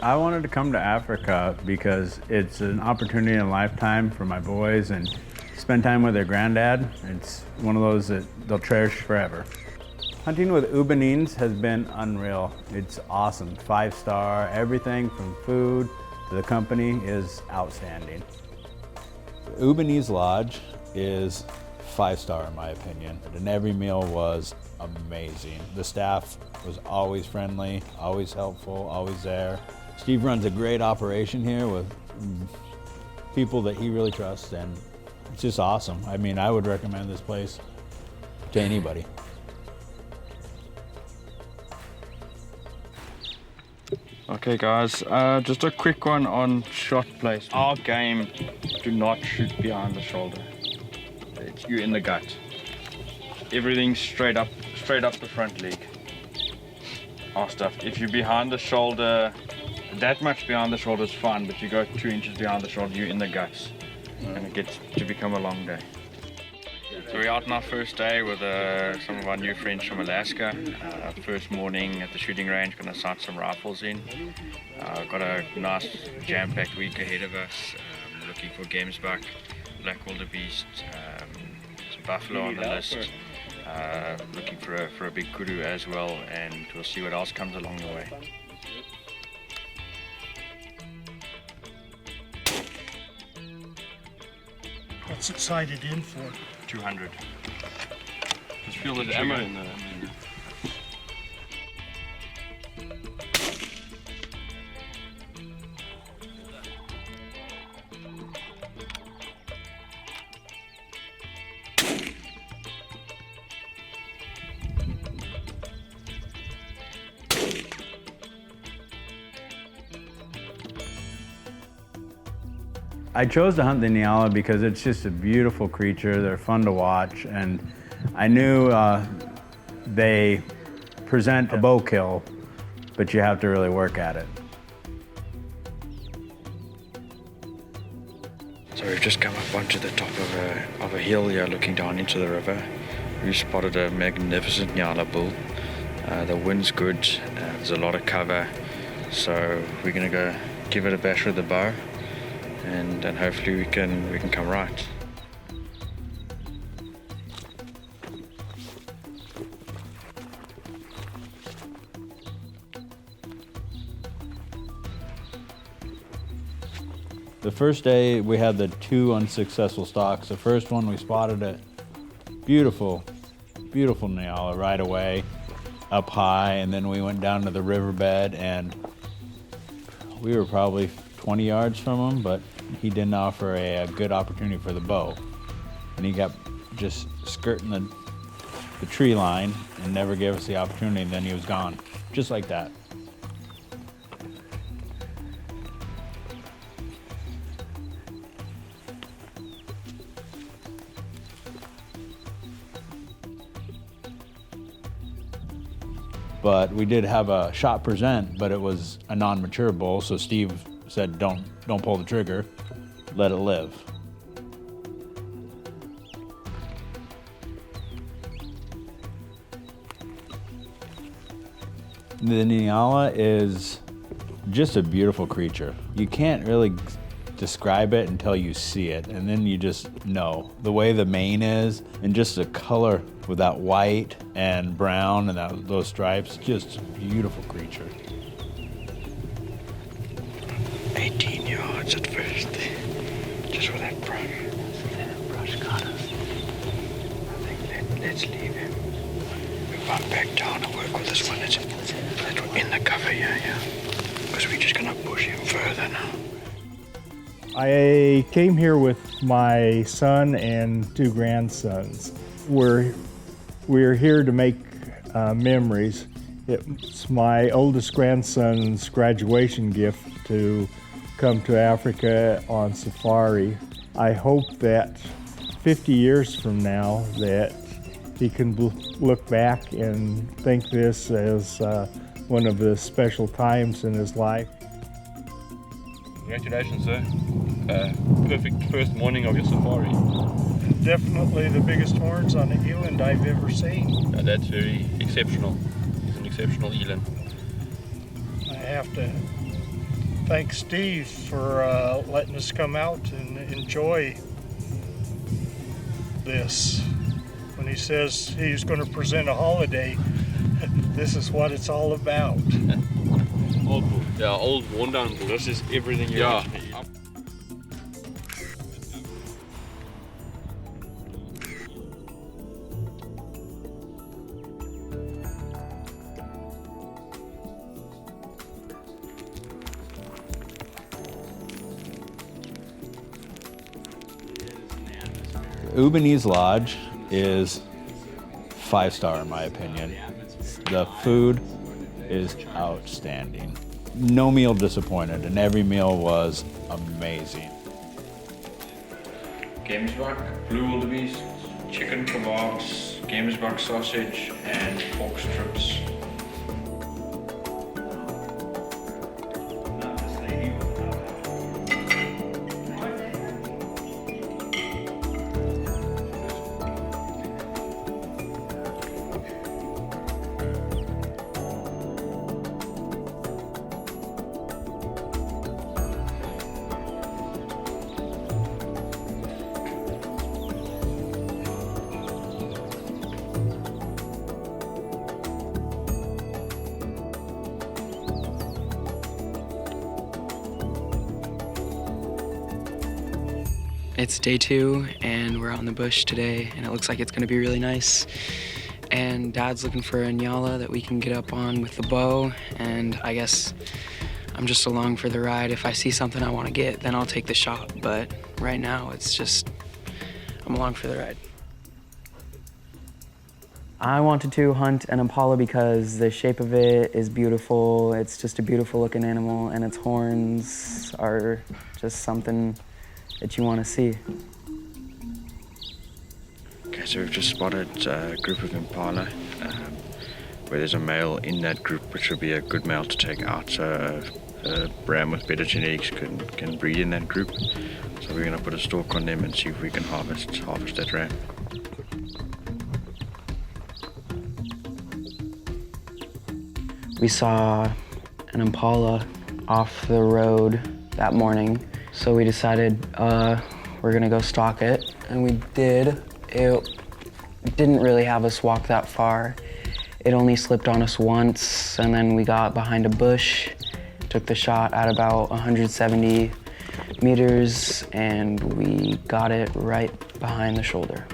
I wanted to come to Africa because it's an opportunity in a lifetime for my boys and spend time with their granddad. It's one of those that they'll cherish forever. Hunting with Ubuninzi has been unreal. It's awesome, 5-star, everything from food to the company is outstanding. Ubuninzi Lodge is 5-star in my opinion, and every meal was amazing. The staff was always friendly, always helpful, always there. Steve runs a great operation here with people that he really trusts, and it's just awesome. I mean, I would recommend this place to anybody. Okay guys, just a quick one on shot placement. Our game, do not shoot behind the shoulder. It's you in the gut. Everything's straight up the front leg. Our stuff. If you're behind the shoulder, that much behind the shoulder is fine, but you go 2 inches behind the shoulder, you're in the guts. And it gets to become a long day. So we're out on our first day with some of our new friends from Alaska. First morning at the shooting range, going to sight some rifles in. Got a nice jam-packed week ahead of us. Looking for Gemsbok, black wildebeest, some buffalo on the list. Looking for a big kudu as well, and we'll see what else comes along the way. What's it sighted in for? 200. Just feel the ammo in there. I chose to hunt the Nyala because it's just a beautiful creature. They're fun to watch, and I knew they present a bow kill, but you have to really work at it. So we've just come up onto the top of a hill here, looking down into the river. We've spotted a magnificent Nyala bull. The wind's good, there's a lot of cover, so we're gonna go give it a bash with the bow. And hopefully we can come right. The first day we had the 2 unsuccessful stalks. The first one we spotted it, beautiful, beautiful Nyala right away, up high, and then we went down to the riverbed and we were probably 20 yards from him, but he didn't offer a good opportunity for the bow. And he got just skirting the tree line and never gave us the opportunity, and then he was gone, just like that. But we did have a shot present, but it was a non-mature bull, so Steve said, don't pull the trigger, let it live. The Nyala is just a beautiful creature. You can't really describe it until you see it, and then you just know. The way the mane is, and just the color with that white and brown and those stripes, just a beautiful creature. 18 yards at first, just with that brush. That brush got us. I think let's leave him. We run back down and work with this one. Let's in the cover, yeah. Because we're just gonna push him further now. I came here with my son and 2 grandsons. We're here to make memories. It's my oldest grandson's graduation gift to come to Africa on safari. I hope that 50 years from now that he can look back and think this as one of the special times in his life. Congratulations, sir. Perfect first morning of your safari. Definitely the biggest horns on an eland I've ever seen. That's very exceptional. He's an exceptional eland. I have to thank Steve for letting us come out and enjoy this. When he says he's going to present a holiday, this is what it's all about. Old bull. Yeah, old worn down bull. This is everything you Yeah. want to eat. Ubuninzi Lodge is 5-star in my opinion. The food is outstanding. No meal disappointed, and every meal was amazing. Gemsbok, blue wildebeest, chicken kebabs, Gemsbok sausage, and pork strips. It's day 2 and we're out in the bush today and it looks like it's gonna be really nice. And Dad's looking for a Nyala that we can get up on with the bow, and I guess I'm just along for the ride. If I see something I wanna get, then I'll take the shot, but right now it's just, I'm along for the ride. I wanted to hunt an Impala because the shape of it is beautiful. It's just a beautiful looking animal, and its horns are just something that you want to see. Okay, so we've just spotted a group of Impala where there's a male in that group, which would be a good male to take out. So a ram with better genetics can breed in that group. So we're going to put a stalk on them and see if we can harvest that ram. We saw an Impala off the road that morning, so we decided we're gonna go stalk it, and we did. It didn't really have us walk that far. It only slipped on us once, and then we got behind a bush, took the shot at about 170 meters, and we got it right behind the shoulder.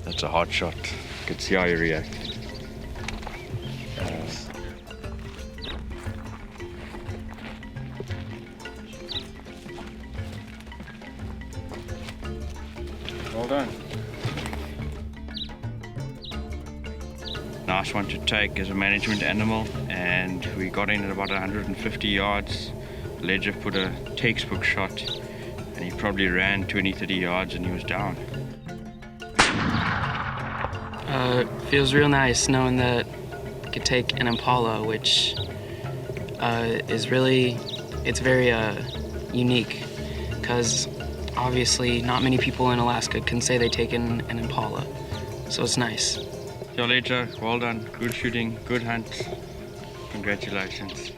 That's a hot shot. Could see how you react. Well done. Nice one to take as a management animal, and we got in at about 150 yards. Ledger put a textbook shot, and he probably ran 20-30 yards and he was down. Feels real nice knowing that I could take an Impala, which is really, it's very unique, because obviously not many people in Alaska can say they take an Impala, so it's nice. So Ledger, well done, good shooting, good hunt, congratulations.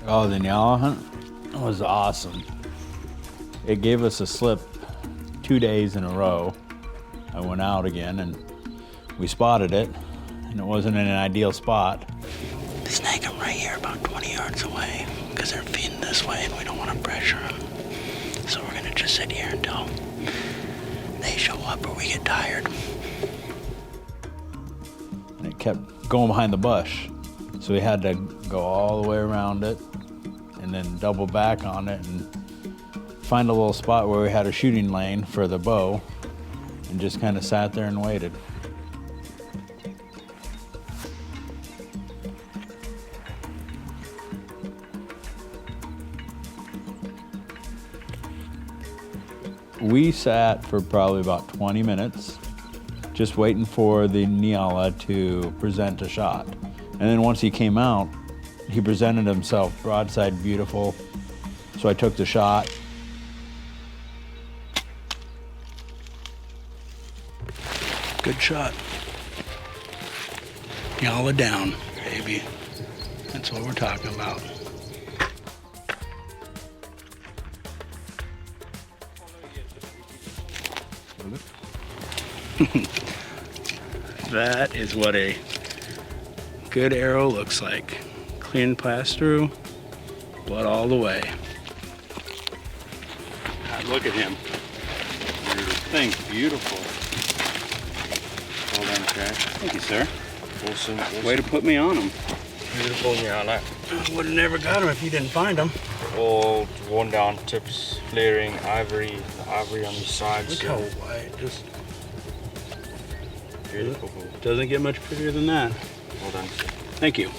Oh, the Nyala hunt was awesome. It gave us a slip 2 days in a row. I went out again and we spotted it, and it wasn't in an ideal spot. Snag them right here about 20 yards away, because they're feeding this way and we don't want to pressure them. So we're gonna just sit here until they show up or we get tired. And it kept going behind the bush. So we had to go all the way around it and then double back on it and find a little spot where we had a shooting lane for the bow and just kind of sat there and waited. We sat for probably about 20 minutes just waiting for the Nyala to present a shot. And then once he came out, he presented himself broadside beautiful. So I took the shot. Good shot. Nyala down, baby. That's what we're talking about. That is what a good arrow looks like. Clean pass through, blood all the way. God, look at him. Thing's beautiful. Well done, Jack. Thank you, sir. Awesome. Way to put me on him. Beautiful Nyala. Would have never got him if you didn't find him. All worn down tips, flaring, ivory, the ivory on the sides. Look how white. Just Beautiful. doesn't get much prettier than that. Well done. Thank you.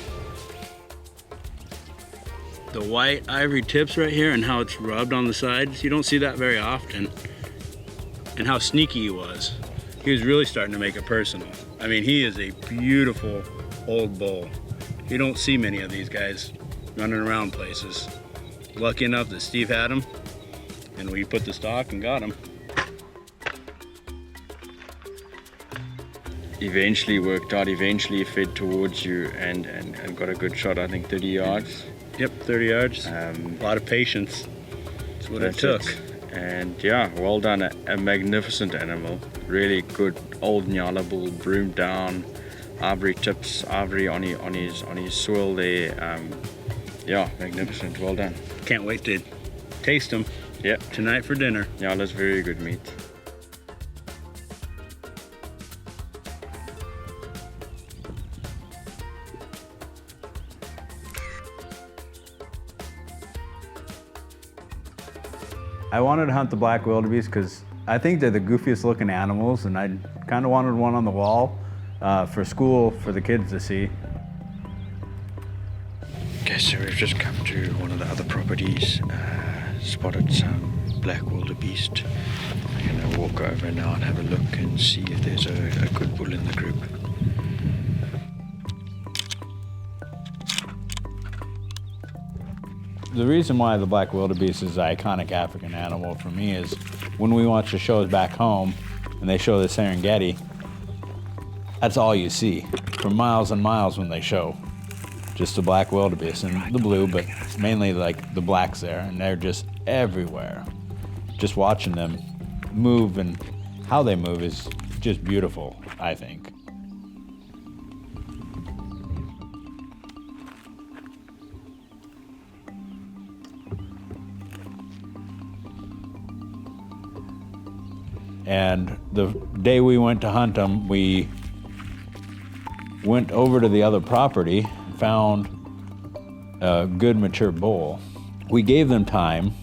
The white ivory tips right here and how it's rubbed on the sides, you don't see that very often. And how sneaky he was. He was really starting to make it personal. I mean, he is a beautiful old bull. You don't see many of these guys running around places. Lucky enough that Steve had him, and we put the stock and got him. Eventually worked out, eventually fed towards you and got a good shot, I think 30 yards. Yep, 30 yards. A lot of patience. That's what it took. And yeah, well done, a magnificent animal. Really good old Nyala bull, broomed down, ivory tips, ivory on his soil there. Yeah, magnificent, well done. Can't wait to taste them. Yep. Tonight for dinner. Nyala's very good meat. I wanted to hunt the black wildebeest because I think they're the goofiest looking animals, and I kind of wanted one on the wall for school for the kids to see. Okay, so we've just come to one of the other properties, spotted some black wildebeest. We're going to walk over now and have a look and see if there's a good bull in the group. The reason why the black wildebeest is an iconic African animal for me is when we watch the shows back home and they show the Serengeti, that's all you see for miles and miles when they show just the black wildebeest and the blue, but mainly like the blacks there, and they're just everywhere. Just watching them move and how they move is just beautiful, I think. And the day we went to hunt them, we went over to the other property, found a good mature bull. We gave them time,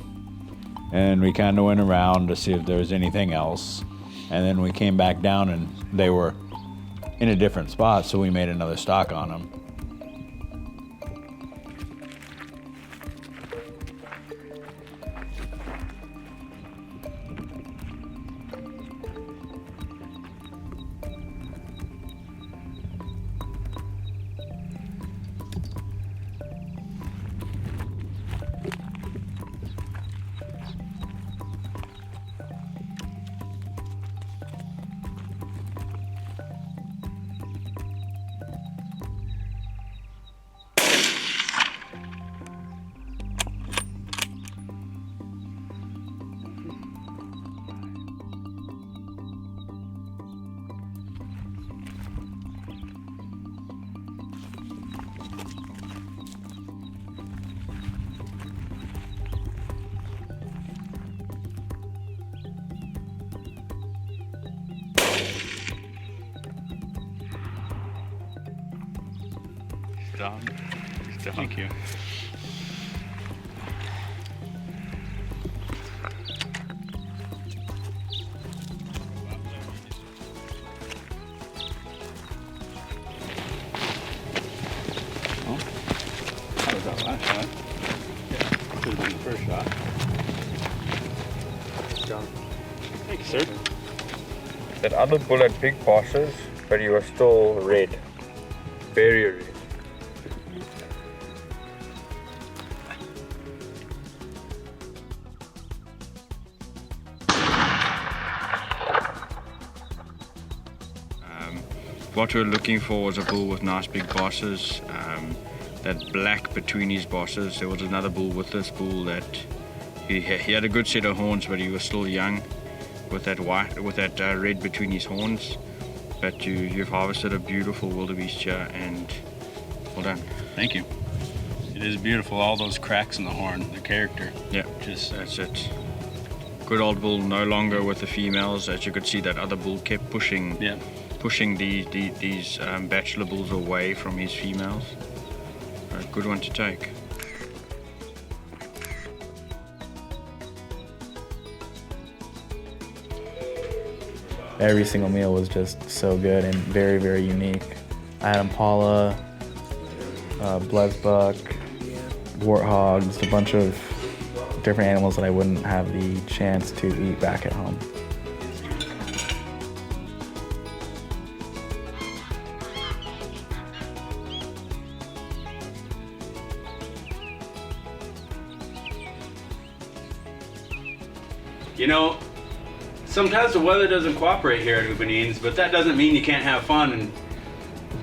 and we kind of went around to see if there was anything else. And then we came back down and they were in a different spot, so we made another stock on them. Done. Thank you. Well, that was our last shot. Could have been the first shot. Done. Thank you, sir. That other bull had big bosses, but he was still red. Very red. What we were looking for was a bull with nice big bosses, that black between his bosses. There was another bull with this bull that he had a good set of horns, but he was still young, with that white, with that red between his horns. But you've harvested a beautiful wildebeest here, and well done. Thank you. It is beautiful, all those cracks in the horn, the character. Yeah, Just that's it. Good old bull, no longer with the females. As you could see, that other bull kept pushing these bachelor bulls away from his females. A good one to take. Every single meal was just so good and very, very unique. I had Impala, Blesbok, Warthogs, a bunch of different animals that I wouldn't have the chance to eat back at home. You know, sometimes the weather doesn't cooperate here at Ubuninzi, but that doesn't mean you can't have fun and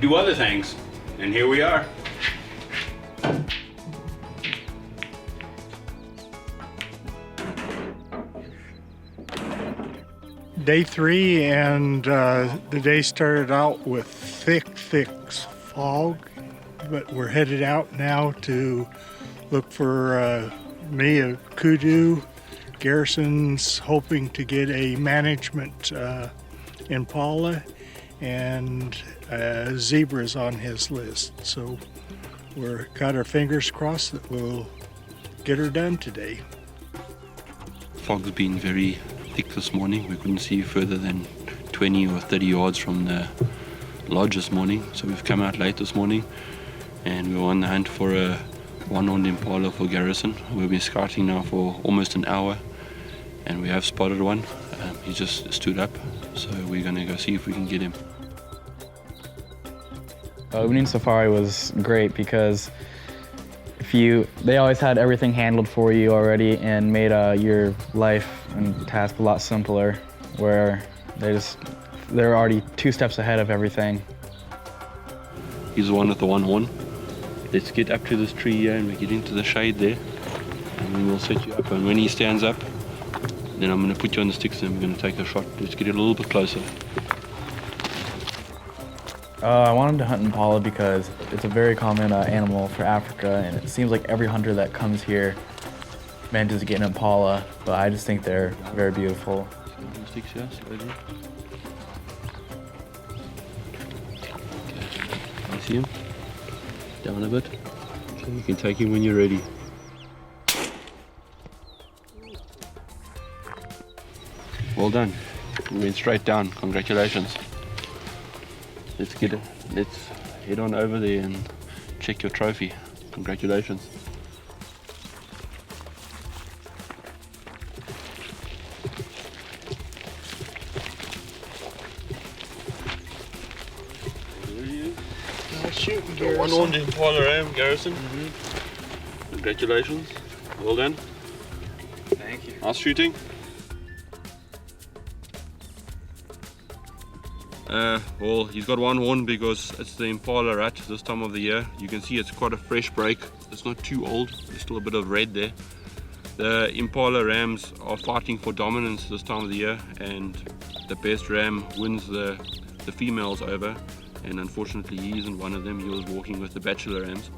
do other things. And here we are. Day 3, and the day started out with thick fog, but we're headed out now to look for a Kudu. Garrison's hoping to get a management Impala, and zebras on his list. So we're got our fingers crossed that we'll get her done today. Fog's been very thick this morning. We couldn't see further than 20 or 30 yards from the lodge this morning. So we've come out late this morning and we're on the hunt for a one-horned Impala for Garrison. We've been scouting now for almost an hour and we have spotted one. He just stood up, so we're going to go see if we can get him. Ubuninzi Safari was great because they always had everything handled for you already and made your life and task a lot simpler, where they're already 2 steps ahead of everything. He's the one with the one horn. Let's get up to this tree here and we get into the shade there and we will set you up, and when he stands up then I'm going to put you on the sticks and we're going to take a shot. Let's get it a little bit closer. I wanted to hunt Impala because it's a very common animal for Africa, and it seems like every hunter that comes here manages to get an Impala, but I just think they're very beautiful. On the sticks here, slowly. Okay, you see him? Down a bit. Okay, you can take him when you're ready. Well done. You went straight down. Congratulations. Let's get it. Let's head on over there and check your trophy. Congratulations. Shooting One-horned Impala ram, Garrison. Congratulations. Well done. Thank you. Nice shooting. Well, he's got one horn because it's the Impala rat this time of the year. You can see it's quite a fresh break. It's not too old. There's still a bit of red there. The Impala rams are fighting for dominance this time of the year, and the best ram wins the females over, and unfortunately he isn't one of them. He was walking with the bachelor rams.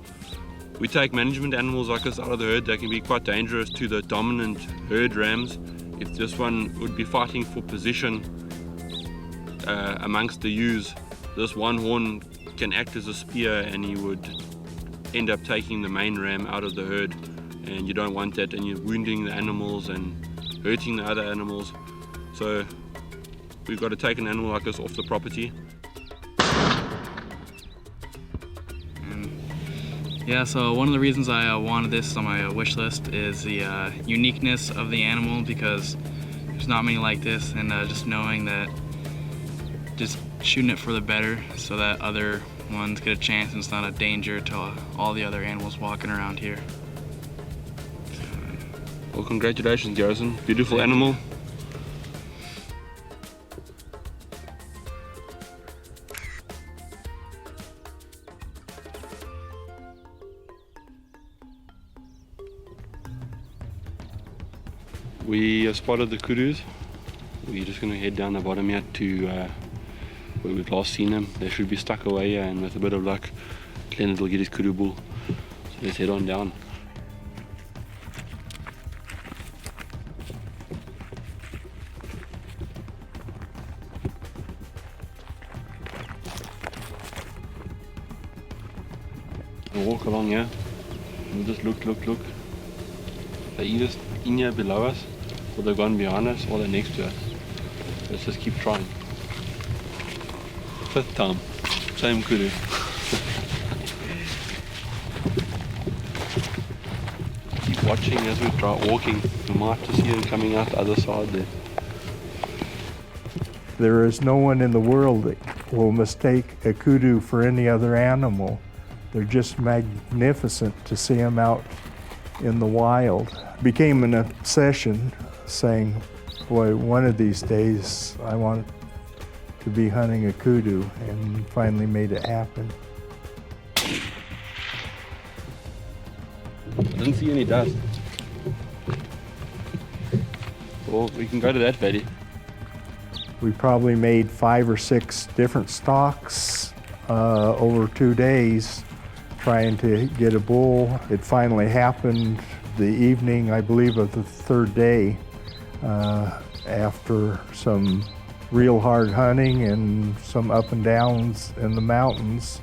We take management animals like this out of the herd. They can be quite dangerous to the dominant herd rams. If this one would be fighting for position amongst the ewes, this one horn can act as a spear and he would end up taking the main ram out of the herd, and you don't want that, and you're wounding the animals and hurting the other animals. So we've got to take an animal like this off the property. Yeah, so one of the reasons I wanted this on my wish list is the uniqueness of the animal, because there's not many like this, and just knowing that just shooting it for the better so that other ones get a chance and it's not a danger to all the other animals walking around here. Well, congratulations, Garrison. Beautiful animal. We have spotted the Kudus. We're just going to head down the bottom here to where we've last seen them. They should be stuck away here, and with a bit of luck, Leonard will get his Kudu bull. So let's head on down. We'll walk along here. We'll just look. They're either in here below us, or they've gone behind us, or they're next to us. Let's just keep trying. Fifth time, same Kudu. Keep watching as we try walking. We might just see them coming out the other side there. There is no one in the world that will mistake a kudu for any other animal. They're just magnificent to see them out in the wild. Became an obsession, saying, boy, one of these days I want to be hunting a kudu, and finally made it happen. I didn't see any dust. Well, we can go to that, Betty. We probably made 5 or 6 different stalks over 2 days trying to get a bull. It finally happened the evening, I believe, of the 3rd day after some real hard hunting and some up and downs in the mountains.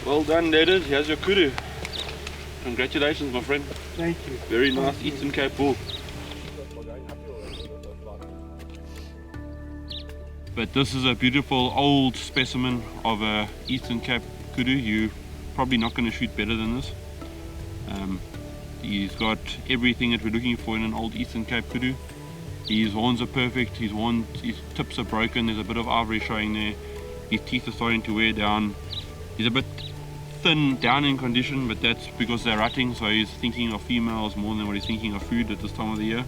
Well done, Leonard. Here's your Kudu. Congratulations, my friend. Thank you. Very nice Eastern Cape bull. But this is a beautiful old specimen of a Eastern Cape Kudu. You're probably not going to shoot better than this. He's got everything that we're looking for in an old Eastern Cape Kudu. His horns are perfect, his tips are broken, there's a bit of ivory showing there. His teeth are starting to wear down. He's a bit thin, down in condition, but that's because they're rutting, so he's thinking of females more than what he's thinking of food at this time of the year.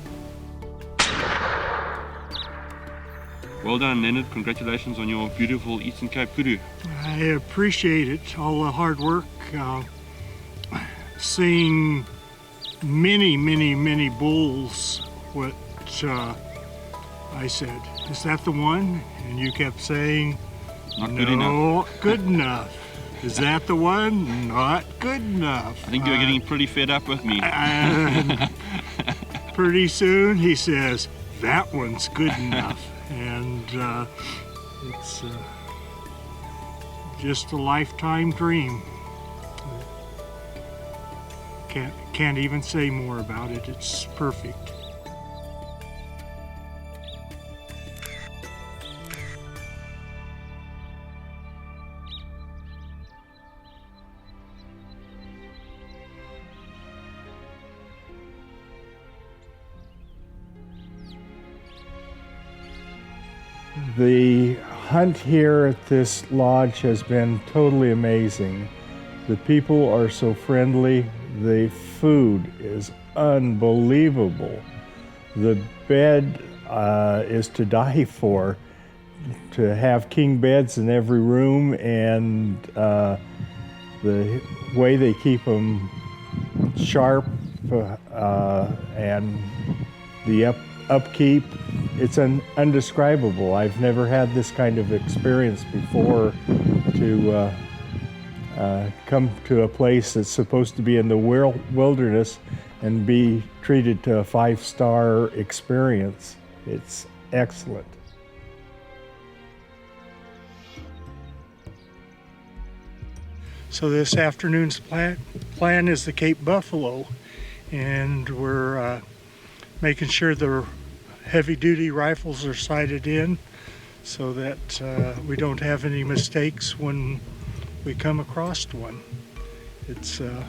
Well done, Leonard. Congratulations on your beautiful Eastern Cape Kudu. I appreciate it, all the hard work. Seeing many bulls, what I said, is that the one? And you kept saying, Not no, good enough. Good enough. Is that the one? Not good enough. I think you're getting pretty fed up with me. Pretty soon he says, that one's good enough. And it's just a lifetime dream. Can't even say more about it. It's perfect. The hunt here at this lodge has been totally amazing. The people are so friendly. The food is unbelievable. The bed is to die for. To have king beds in every room, and the way they keep them sharp and the upkeep, it's undescribable. I've never had this kind of experience before, to come to a place that's supposed to be in the wilderness and be treated to a 5-star experience. It's excellent. So this afternoon's plan is the Cape Buffalo, and we're making sure the heavy-duty rifles are sighted in so that we don't have any mistakes when we come across one. It's a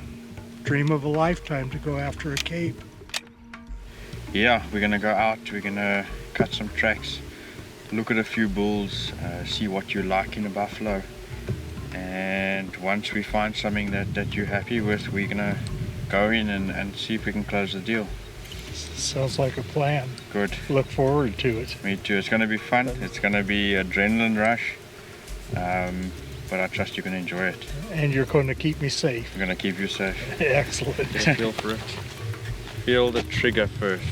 dream of a lifetime to go after a Cape. Yeah, we're gonna go out, we're gonna cut some tracks, look at a few bulls, see what you like in a buffalo, and once we find something that you're happy with, we're gonna go in and see if we can close the deal. Sounds like a plan. Good. Look forward to it. Me too. It's gonna be fun. It's gonna be adrenaline rush, but I trust you can enjoy it. And you're going to keep me safe. We're gonna keep you safe. Excellent. Just feel for it. Feel the trigger first.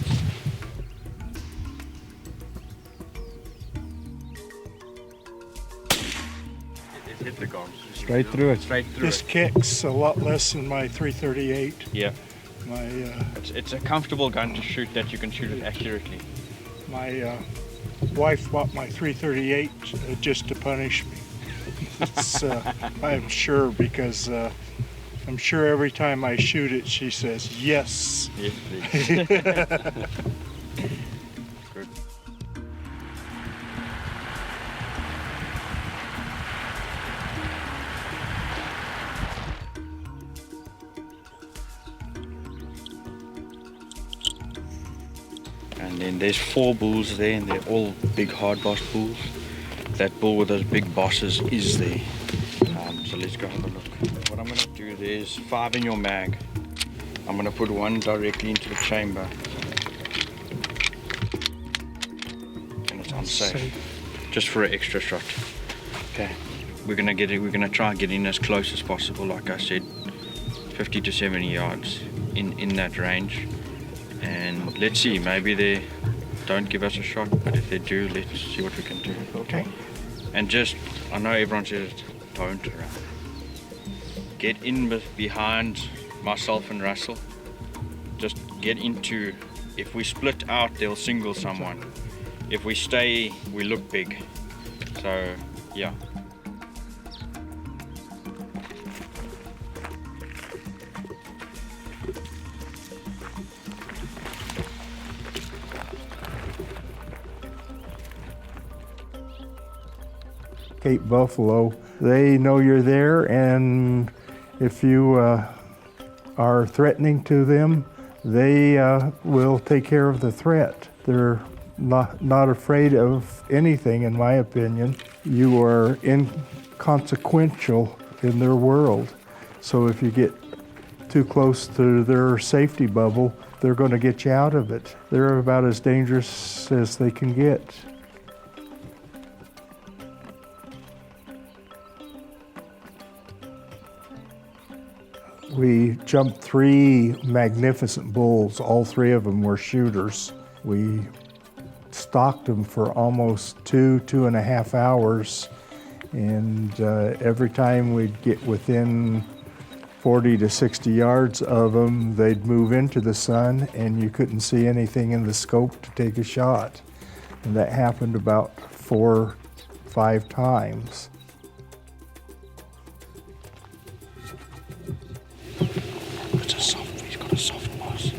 It hit the gong. Straight through it. Straight through This it. kicks a lot less than my .338. Yeah. My It's a comfortable gun to shoot that you can shoot it accurately. my wife bought my .338 just to punish me. It's, I'm sure, because I'm sure every time I shoot it, she says yes. Yes, please. Good. And then there's 4 bulls there, and they're all big hard boss bulls. That bull with those big bosses is there. So let's go have a look. What I'm going to do, there's 5 in your mag. I'm going to put 1 directly into the chamber. And it's unsafe. Just for an extra shot. Okay. We're going to try and get in as close as possible, like I said. 50 to 70 yards in that range. And let's see, maybe they don't give us a shot, but if they do, let's see what we can do. Okay. And just, I know everyone says don't run. Get in behind myself and Russell. Just get into, if we split out, they'll single someone. If we stay, we look big. So, yeah. Cape Buffalo, they know you're there, and if you are threatening to them, they will take care of the threat. They're not afraid of anything, in my opinion. You are inconsequential in their world. So if you get too close to their safety bubble, they're going to get you out of it. They're about as dangerous as they can get. We jumped 3 magnificent bulls. All 3 of them were shooters. We stalked them for almost 2.5 hours. And every time we'd get within 40 to 60 yards of them, they'd move into the sun and you couldn't see anything in the scope to take a shot. And that happened about 4 or 5 times. He's got a soft boss.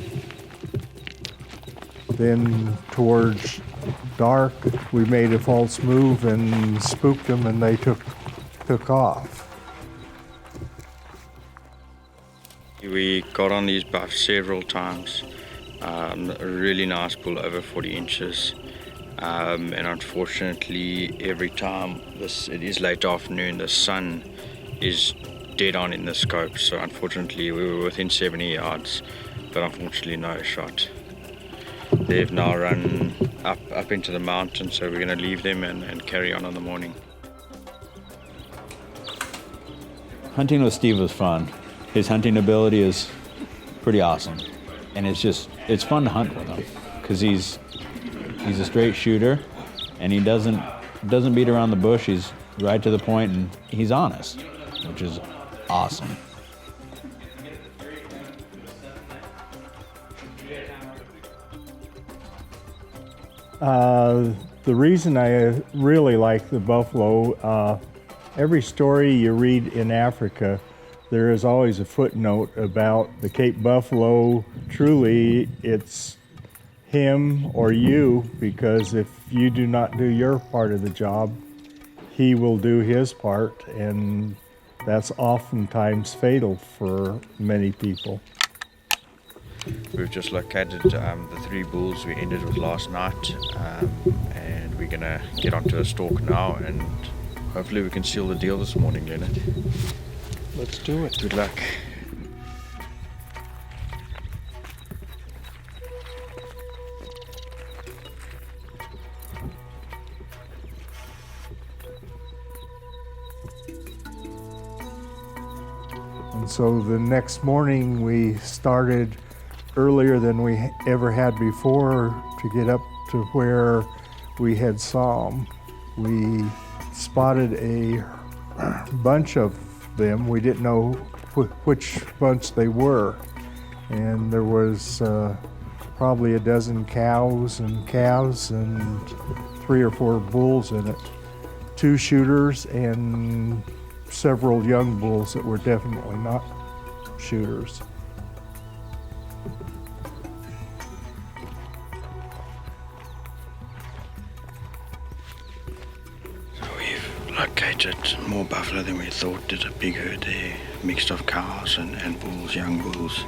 Then towards dark, we made a false move and spooked them, and they took off. We got on these buffs several times. A really nice bull, over 40 inches. And unfortunately, every time it is late afternoon, the sun is dead on in the scope. So unfortunately, we were within 70 yards, but unfortunately, no shot. They've now run up into the mountain, so we're going to leave them and carry on in the morning. Hunting with Steve was fun. His hunting ability is pretty awesome, and it's fun to hunt with him because he's a straight shooter, and he doesn't beat around the bush. He's right to the point, and he's honest, which is awesome. The reason I really like the buffalo, every story you read in Africa there is always a footnote about the Cape buffalo. Truly, it's him or you, because if you do not do your part of the job, he will do his part, and that's oftentimes fatal for many people. We've just located the 3 bulls we ended with last night, and we're gonna get onto a stalk now, and hopefully we can seal the deal this morning, Leonard. Let's do it. Good luck. And so the next morning we started earlier than we ever had before to get up to where we had saw them. We spotted a bunch of them. We didn't know which bunch they were. And there was probably a dozen cows and calves and 3 or 4 bulls in it. 2 shooters and several young bulls that were definitely not shooters. So we've located more buffalo than we thought. There's a big herd there, mixed of cows and bulls, young bulls.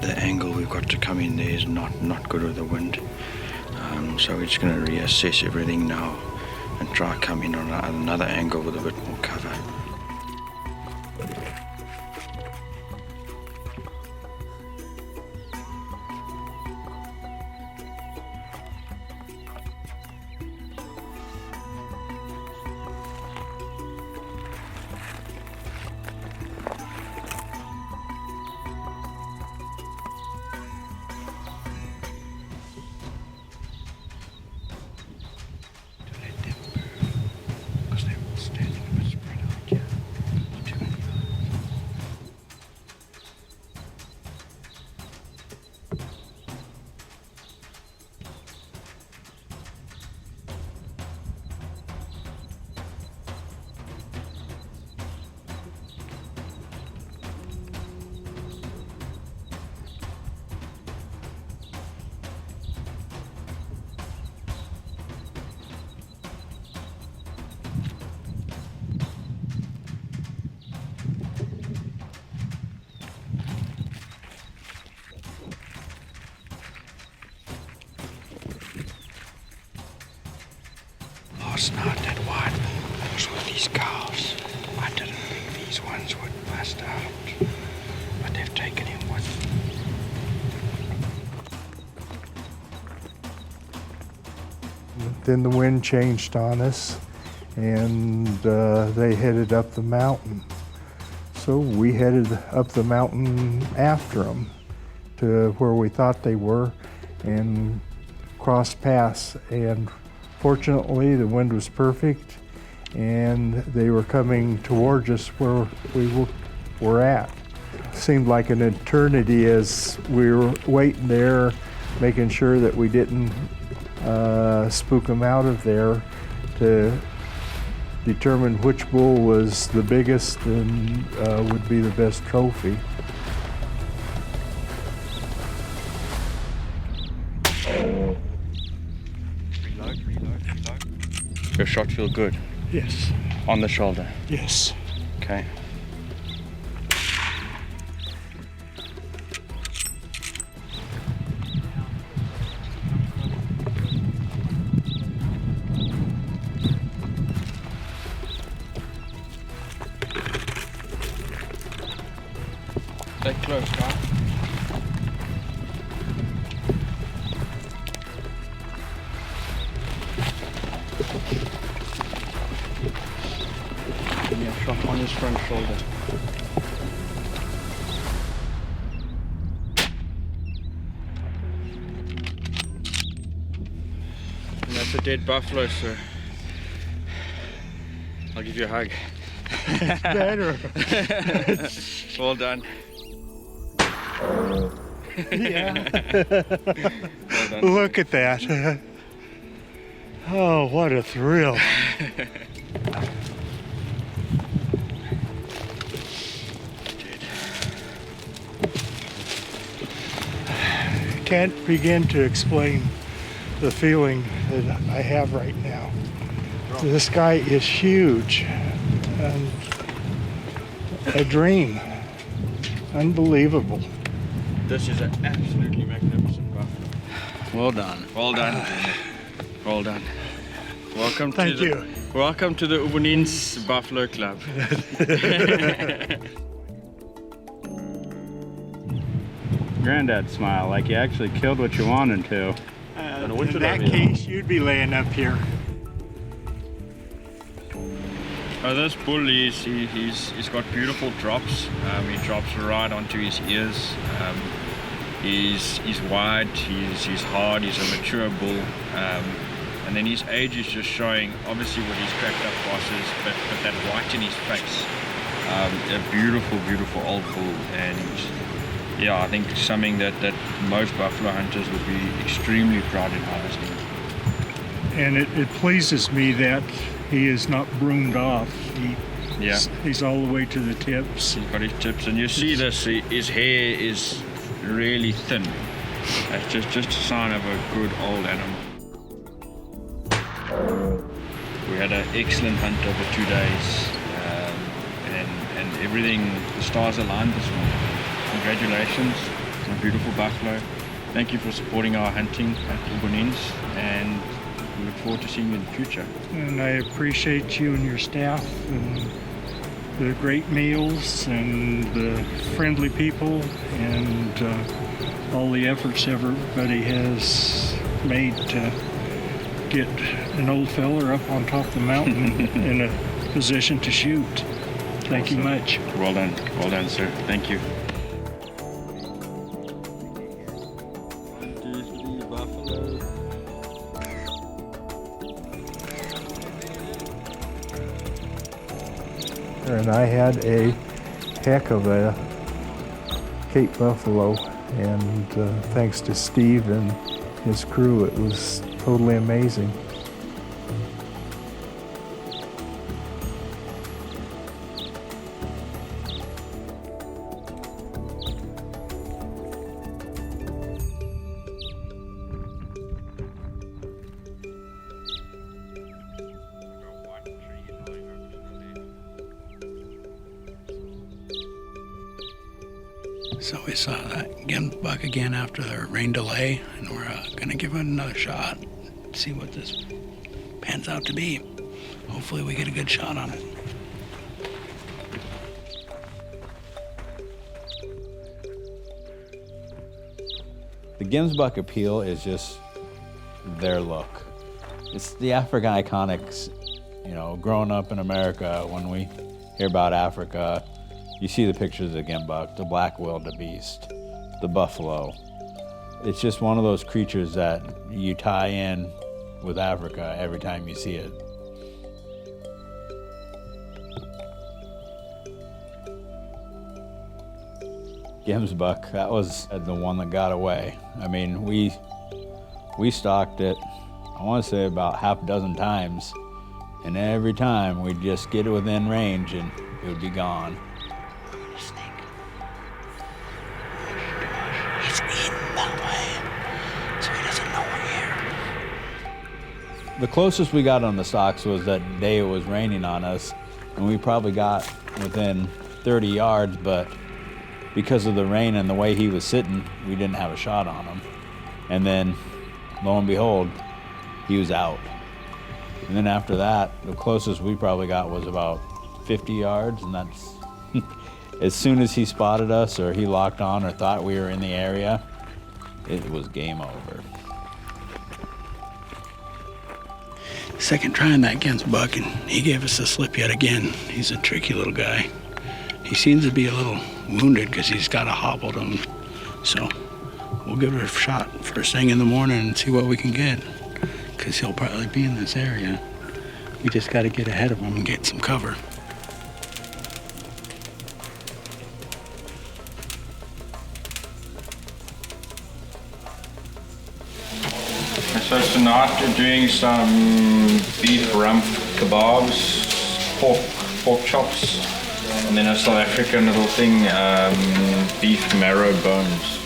The angle we've got to come in there is not good with the wind. So we're just going to reassess everything now and try come in on another angle with a bit more cover. Last night that white bull was with these cows. I didn't think these ones would bust out, but they've taken him with them. Then the wind changed on us, and they headed up the mountain. So we headed up the mountain after them to where we thought they were and crossed paths. And fortunately, the wind was perfect, and they were coming towards us where we were at. Seemed like an eternity as we were waiting there, making sure that we didn't spook them out of there, to determine which bull was the biggest and would be the best trophy. Your shot feel good? Yes. On the shoulder? Yes. Okay. Stay close, guys. Give me a shot on his front shoulder. And that's a dead buffalo, sir. I'll give you a hug. It's better. Well done. Yeah. Well done. Look at that. Oh, what a thrill. can't begin to explain the feeling that I have right now. This guy is huge and a dream. Unbelievable. This is an absolutely magnificent buffalo. Well done. Well done. Well done. Welcome Thank you. Welcome to the Ubuninzi Buffalo Club. Granddad smile, like you actually killed what you wanted to. In that case, you'd be laying up here. This bull he's got beautiful drops. He drops right onto his ears. He's wide, he's hard, he's a mature bull. And then his age is just showing obviously what he's cracked up bosses, but that white in his face. A beautiful, beautiful old bull, and yeah, I think something that most buffalo hunters would be extremely proud in harvesting. And it pleases me that he is not broomed off. He's all the way to the tips. He's got his tips, and you see this, his hair is really thin. That's just a sign of a good old animal. We had an excellent hunt over 2 days, and everything, the stars aligned this morning. Congratulations on a beautiful buffalo. Thank you for supporting our hunting at Ubuninzi, and we look forward to seeing you in the future. And I appreciate you and your staff and the great meals and the friendly people and all the efforts everybody has made to get an old feller up on top of the mountain in a position to shoot. Thank you much. Well done, sir. Thank you. And I had a heck of a Cape buffalo, and thanks to Steve and his crew, it was totally amazing. So we saw that Gemsbok again after the rain delay, and we're gonna give it another shot, see what this pans out to be. Hopefully we get a good shot on it. The Gemsbok appeal is just their look. It's the African iconics, you know, growing up in America, when we hear about Africa, you see the pictures of the Gemsbok, the black wildebeest, the buffalo. It's just one of those creatures that you tie in with Africa every time you see it. Gemsbok, that was the one that got away. I mean, we stalked it, I want to say about half a dozen times, and every time we'd just get it within range and it would be gone. The closest we got on the stalks was that day it was raining on us, and we probably got within 30 yards, but because of the rain and the way he was sitting, we didn't have a shot on him. And then, lo and behold, he was out. And then after that, the closest we probably got was about 50 yards, and that's as soon as he spotted us or he locked on or thought we were in the area, it was game over. Second trying that Gemsbok, and he gave us the slip yet again. He's a tricky little guy. He seems to be a little wounded because he's got a hobble to him. So we'll give it a shot first thing in the morning and see what we can get, because he'll probably be in this area. We just got to get ahead of him and get some cover. So tonight we're doing some beef rump kebabs, pork chops, and then a South African little thing, beef marrow bones.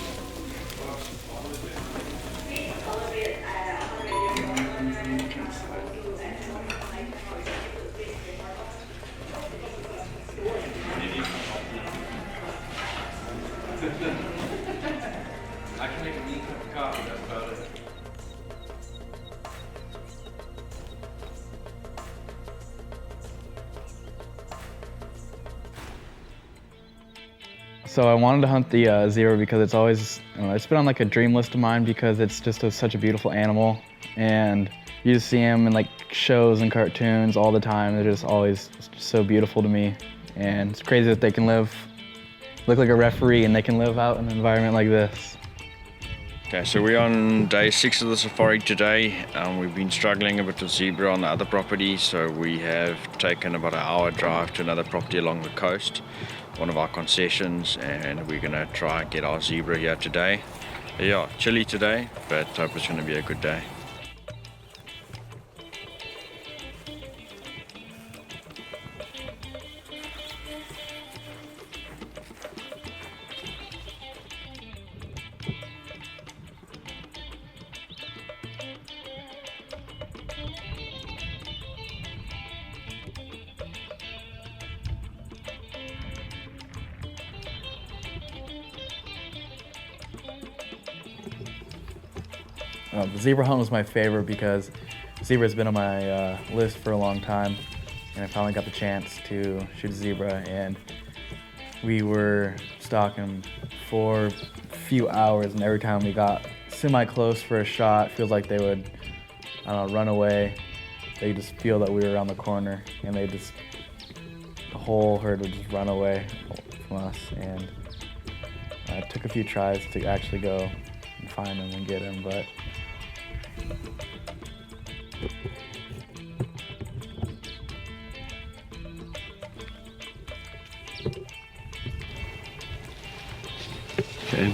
So I wanted to hunt the zebra because it's always, it's been on like a dream list of mine because it's just such a beautiful animal, and you just see them in like shows and cartoons all the time. They're just always so beautiful to me, and it's crazy that they can look like a referee and they can live out in an environment like this. Okay, so we're on day 6 of the safari today. We've been struggling a bit with zebra on the other property, so we have taken about an hour drive to another property along the coast, one of our concessions, and we're gonna try and get our zebra here today. Yeah, chilly today, but I hope it's gonna be a good day. The zebra hunt was my favorite because zebra's been on my list for a long time, and I finally got the chance to shoot a zebra, and we were stalking for a few hours, and every time we got semi-close for a shot, it feels like they would, I don't know, run away. They just feel that we were around the corner, and the whole herd would just run away from us, and it took a few tries to actually go and find them and get them, but okay,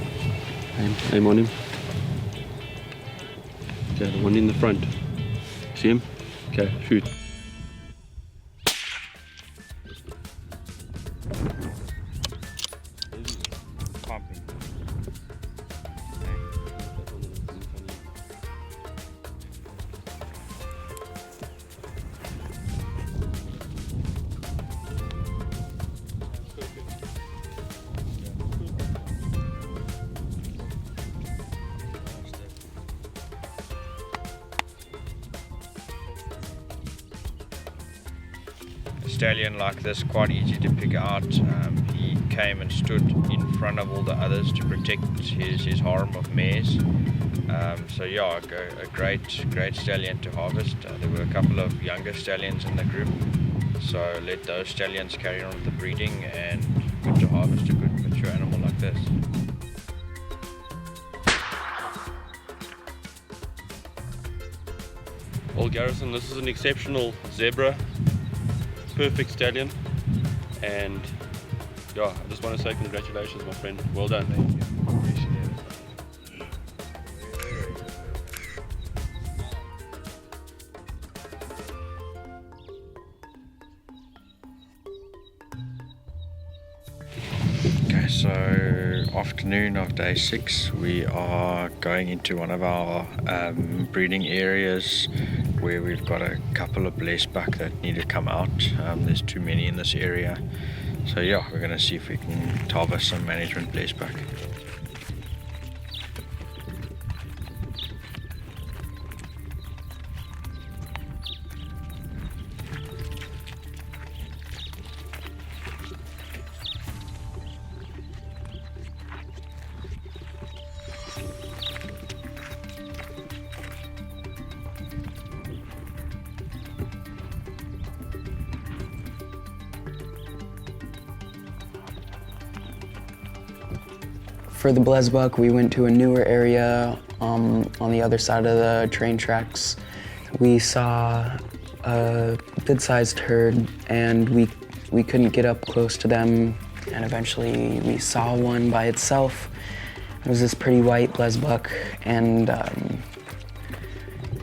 aim on him. Okay, the one in the front. See him? Okay, shoot. Pumping. A stallion like this, quite easy to pick out. He came and stood in front of all the others to protect his harem of mares. So yeah, a great stallion to harvest. There were a couple of younger stallions in the group, so let those stallions carry on with the breeding, and good to harvest a good mature animal like this. Well, Garrison, this is an exceptional zebra, perfect stallion, and yeah, I just want to say congratulations, my friend. Well done. Thank you. Appreciate it. Okay, so afternoon of day 6, we are going into one of our breeding areas where we've got a couple of Blesbok that need to come out. There's too many in this area, so yeah, we're going to see if we can harvest some management Blesbok. For the Blesbok, we went to a newer area on the other side of the train tracks. We saw a good-sized herd, and we couldn't get up close to them, and eventually we saw one by itself. It was this pretty white Blesbok, and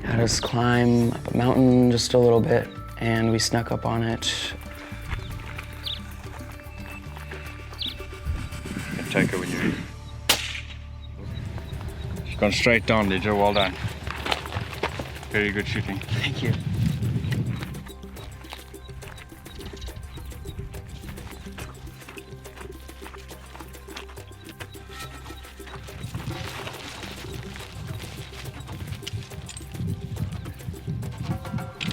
had us climb up a mountain just a little bit, and we snuck up on it. You can take her when you're ready. She's gone straight down, Ledger. Well done. Very good shooting. Thank you.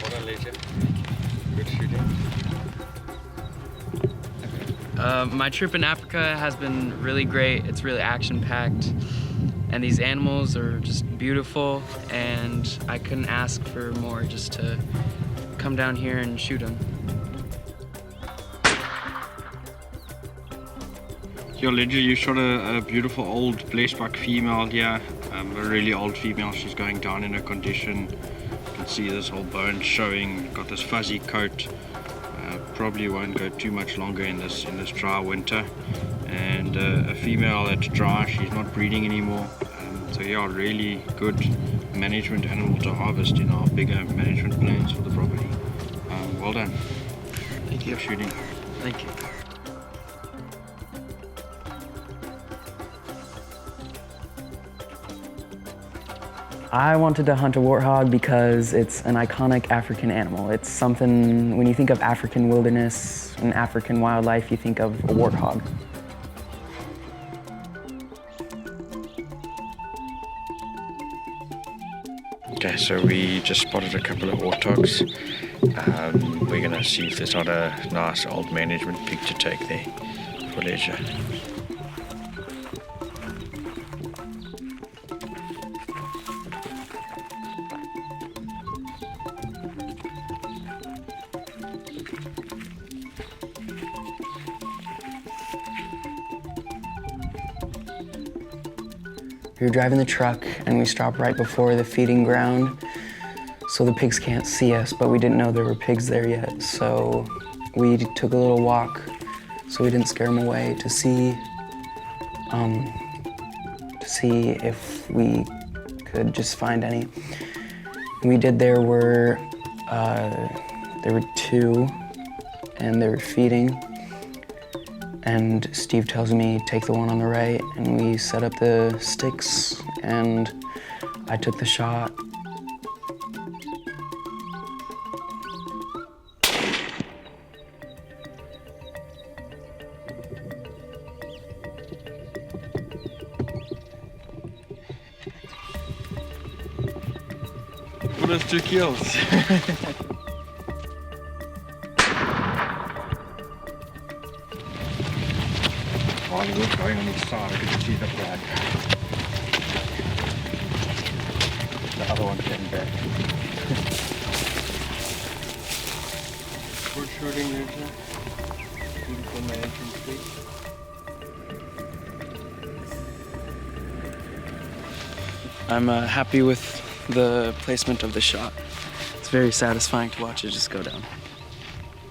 Well done, Ledger. Good shooting. My trip in Africa has been really great. It's really action-packed, and these animals are just beautiful, and I couldn't ask for more just to come down here and shoot them. Here, Ledger, you shot a beautiful old Blesbok female here, a really old female. She's going down in her condition. You can see this whole bone showing, got this fuzzy coat. Probably won't go too much longer in this dry winter. And a female that's dry, she's not breeding anymore. So yeah, really good management animal to harvest in our bigger management plans for the property. Well done. Thank you. For shooting. Thank you. I wanted to hunt a warthog because it's an iconic African animal. It's something, when you think of African wilderness and African wildlife, you think of a warthog. Okay, so we just spotted a couple of Warthogs. We're gonna see if there's not a nice old management pig to take there for leisure. We were driving the truck and we stopped right before the feeding ground so the pigs can't see us, but we didn't know there were pigs there yet. So we took a little walk so we didn't scare them away to see if we could just find any. We did. There were 2 and they were feeding. And Steve tells me, take the one on the right, and we set up the sticks, and I took the shot. Well, that's 2 kills. While he was going on his side, I could see the blood. The other one came back. Good shooting, Lucia. Beautiful management speed. I'm happy with the placement of the shot. It's very satisfying to watch it just go down,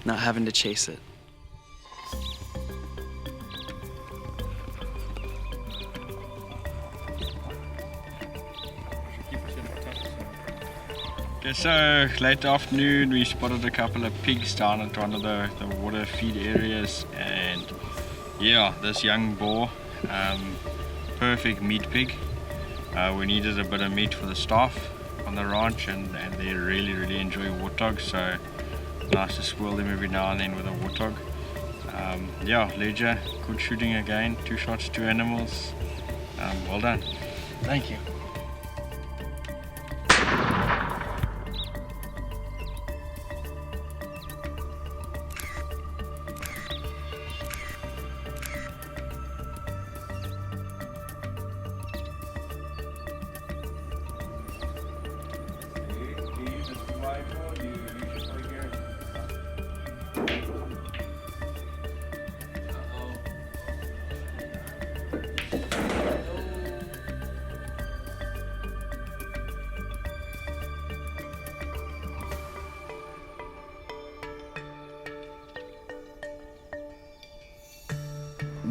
not having to chase it. Okay, so late afternoon we spotted a couple of pigs down at one of the water feed areas, and yeah, this young boar, perfect meat pig. We needed a bit of meat for the staff on the ranch, and they really enjoy warthogs, so nice to spoil them every now and then with a warthog. Yeah, Ledger, good shooting again, 2 shots, 2 animals. Well done. Thank you.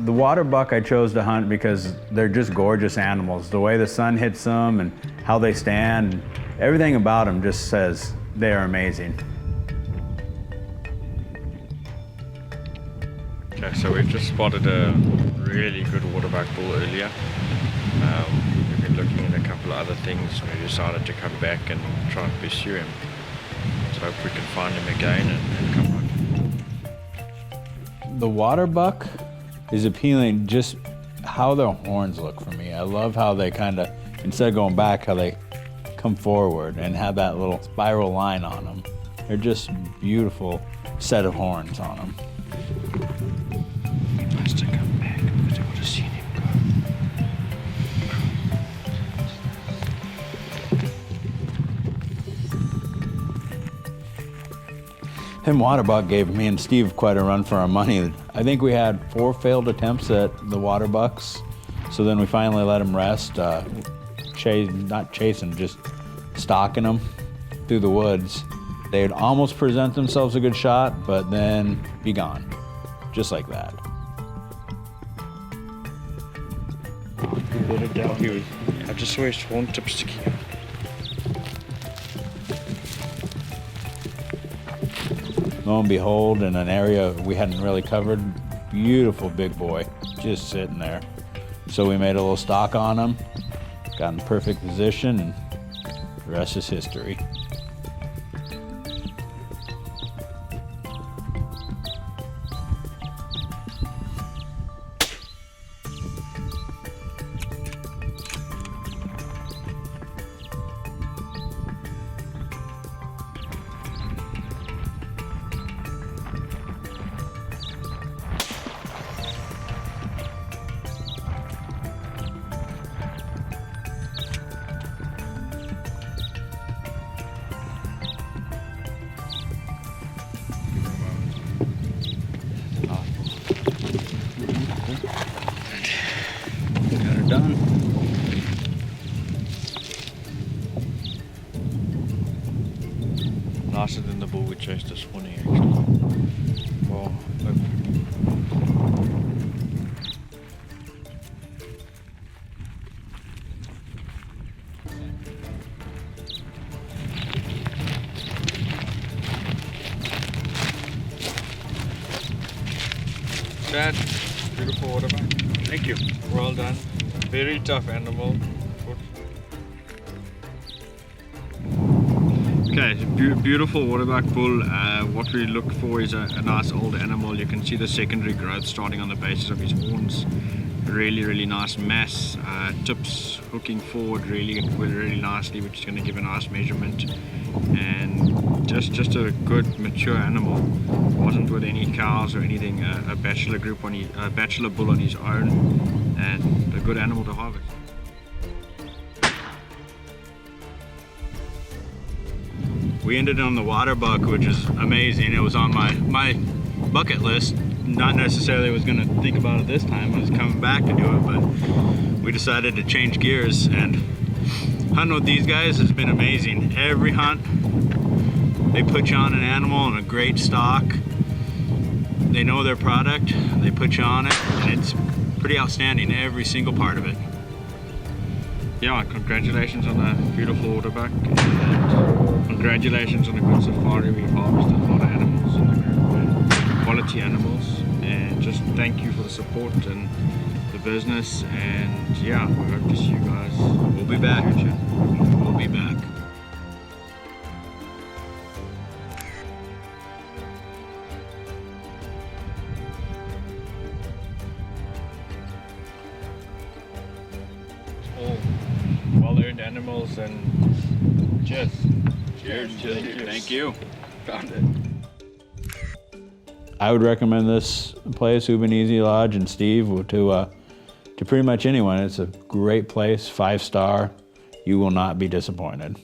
The Waterbuck I chose to hunt because they're just gorgeous animals. The way the sun hits them and how they stand, everything about them just says they are amazing. Okay, so we've just spotted a really good Waterbuck bull earlier. We've been looking at a couple of other things, and we decided to come back and try and pursue him. So hope we can find him again and come on. The Waterbuck is appealing, just how their horns look for me. I love how they kind of, instead of going back, how they come forward and have that little spiral line on them. They're just beautiful set of horns on them. Them Waterbuck gave me and Steve quite a run for our money. I think we had 4 failed attempts at the Waterbucks, so then we finally let them rest, not chasing, just stalking them through the woods. They'd almost present themselves a good shot, but then be gone, just like that. I just saw his horn tip sticking out. Lo and behold, in an area we hadn't really covered, beautiful big boy, just sitting there. So we made a little stalk on him, got in perfect position, and the rest is history. Got her done. Nicer than the bull we chased this morning, actually. Well, Dad, beautiful Waterbuck. Thank you. Well done. Very tough animal. Okay, beautiful Waterbuck bull. What we look for is a nice old animal. You can see the secondary growth starting on the basis of his horns. Really nice mass. Tips hooking forward really nicely, which is going to give a nice measurement. And just a good mature animal. Wasn't with any cows or anything. A bachelor bull on his own, and a good animal to harvest. We ended on the Waterbuck, which is amazing. It was on my bucket list. Not necessarily was going to think about it this time. I was coming back to do it, but we decided to change gears, and hunting with these guys has been amazing. Every hunt, they put you on an animal and a great stock. They know their product, they put you on it, and it's pretty outstanding, every single part of it. Yeah, congratulations on a beautiful Waterbuck, and congratulations on a good safari. We've harvested a lot of animals in the group, and quality animals, and just thank you for the support and the business, and yeah, we hope to see you guys. We'll be back. We'll be back. All well-earned animals, and cheers. Cheers. Thank you. Found it. I would recommend this place, Ubuninzi Lodge, and Steve, to pretty much anyone. It's a great place, 5-star. You will not be disappointed.